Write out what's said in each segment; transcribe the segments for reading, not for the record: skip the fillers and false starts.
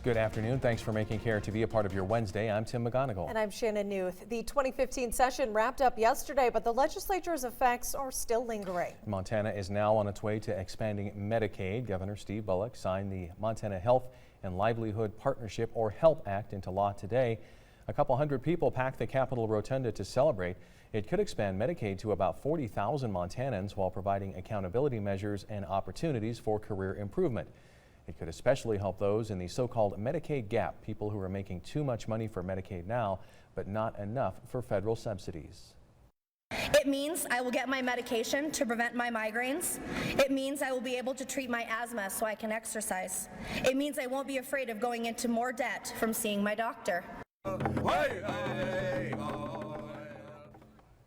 Good afternoon. Thanks for making KRTV a part of your Wednesday. I'm Tim McGonigal. And I'm Shannon Newth. The 2015 session wrapped up yesterday, but the legislature's effects are still lingering. Montana is now on its way to expanding Medicaid. Governor Steve Bullock signed the Montana Health and Livelihood Partnership, or HELP Act, into law today. A couple hundred people packed the Capitol Rotunda to celebrate. It could expand Medicaid to about 40,000 Montanans while providing accountability measures and opportunities for career improvement. It could especially help those in the so-called Medicaid gap, people who are making too much money for Medicaid now, but not enough for federal subsidies. It means I will get my medication to prevent my migraines. It means I will be able to treat my asthma so I can exercise. It means I won't be afraid of going into more debt from seeing my doctor.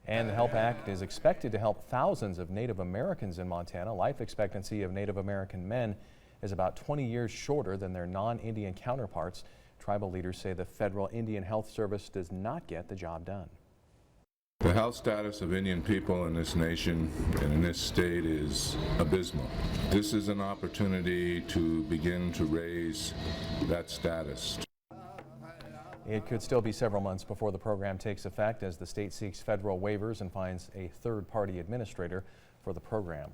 And the HELP Act is expected to help thousands of Native Americans in Montana. Life expectancy of Native American men is about 20 years shorter than their non-Indian counterparts. Tribal leaders say the federal Indian Health Service does not get the job done. The health status of Indian people in this nation and in this state is abysmal. This is an opportunity to begin to raise that status. It could still be several months before the program takes effect as the state seeks federal waivers and finds a third-party administrator for the program.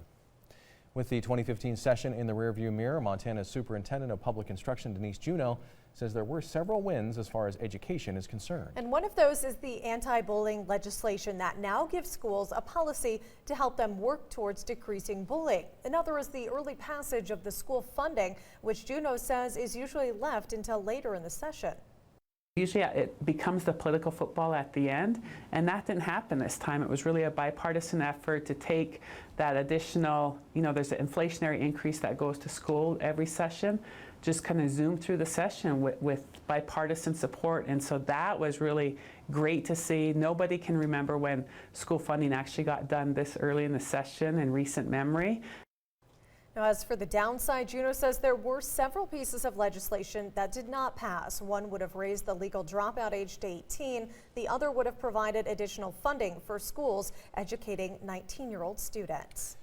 With the 2015 session in the rearview mirror, Montana's Superintendent of Public Instruction, Denise Juneau, says there were several wins as far as education is concerned. And one of those is the anti-bullying legislation that now gives schools a policy to help them work towards decreasing bullying. Another is the early passage of the school funding, which Juneau says is usually left until later in the session. Usually it becomes the political football at the end, and that didn't happen this time. It was really a bipartisan effort to take that additional, there's an inflationary increase that goes to school every session, just kind of zoom through the session with bipartisan support. And so that was really great to see. Nobody can remember when school funding actually got done this early in the session in recent memory. Now, as for the downside, Juneau says there were several pieces of legislation that did not pass. One would have raised the legal dropout age to 18. The other would have provided additional funding for schools educating 19-year-old students.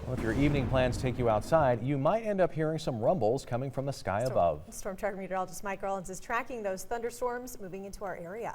Well, if your evening plans take you outside, you might end up hearing some rumbles coming from the sky above. Storm Tracker meteorologist Mike Rollins is tracking those thunderstorms moving into our area.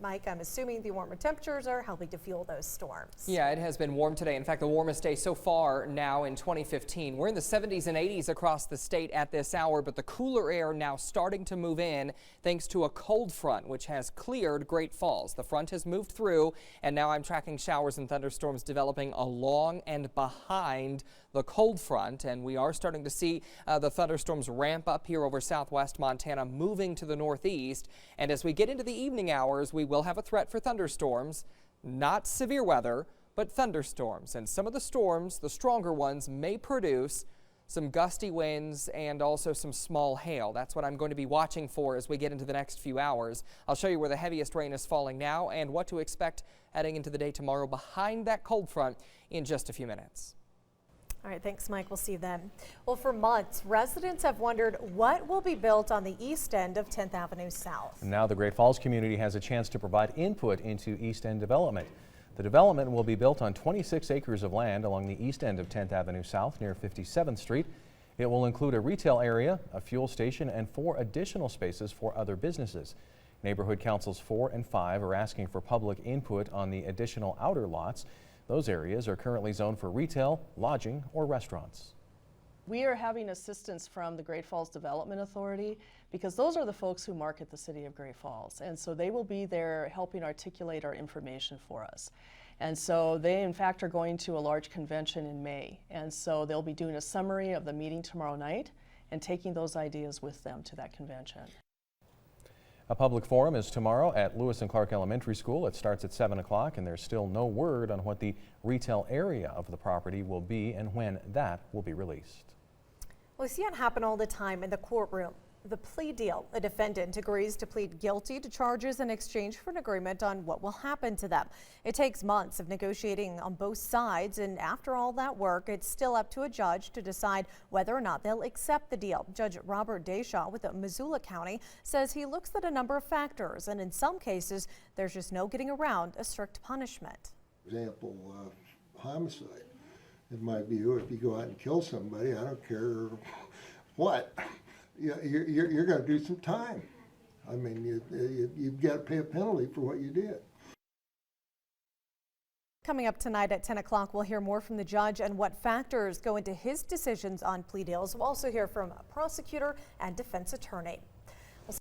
Mike, I'm assuming the warmer temperatures are helping to fuel those storms. Yeah, it has been warm today. In fact, the warmest day so far now in 2015. We're in the 70s and 80s across the state at this hour, but the cooler air now starting to move in thanks to a cold front, which has cleared Great Falls. The front has moved through, and now I'm tracking showers and thunderstorms developing along and behind the cold front, and we are starting to see the thunderstorms ramp up here over southwest Montana, moving to the northeast. And as we get into the evening hours, we will have a threat for thunderstorms, not severe weather, but thunderstorms. And some of the storms, the stronger ones, may produce some gusty winds and also some small hail. That's what I'm going to be watching for as we get into the next few hours. I'll show you where the heaviest rain is falling now and what to expect heading into the day tomorrow behind that cold front in just a few minutes. All right, thanks, Mike. We'll see you then. Well, for months, residents have wondered what will be built on the east end of 10th Avenue South. Now the Great Falls community has a chance to provide input into East End development. The development will be built on 26 acres of land along the east end of 10th Avenue South near 57th Street. It will include a retail area, a fuel station, and 4 additional spaces for other businesses. Neighborhood Councils 4 and 5 are asking for public input on the additional outer lots. Those areas are currently zoned for retail, lodging, or restaurants. We are having assistance from the Great Falls Development Authority because those are the folks who market the city of Great Falls, and so they will be there helping articulate our information for us. And so they in fact are going to a large convention in May, and so they'll be doing a summary of the meeting tomorrow night and taking those ideas with them to that convention. A public forum is tomorrow at Lewis and Clark Elementary School. It starts at 7 o'clock, and there's still no word on what the retail area of the property will be and when that will be released. We see it happen all the time in the courtroom. The plea deal. A defendant agrees to plead guilty to charges in exchange for an agreement on what will happen to them. It takes months of negotiating on both sides, and after all that work, it's still up to a judge to decide whether or not they'll accept the deal. Judge Robert Deshaw with Missoula County says he looks at a number of factors, and in some cases, there's just no getting around a strict punishment. For example, homicide. In my view, if you go out and kill somebody, I don't care what, you're going to do some time. I mean, you've got to pay a penalty for what you did. Coming up tonight at 10 o'clock, we'll hear more from the judge and what factors go into his decisions on plea deals. We'll also hear from a prosecutor and defense attorney.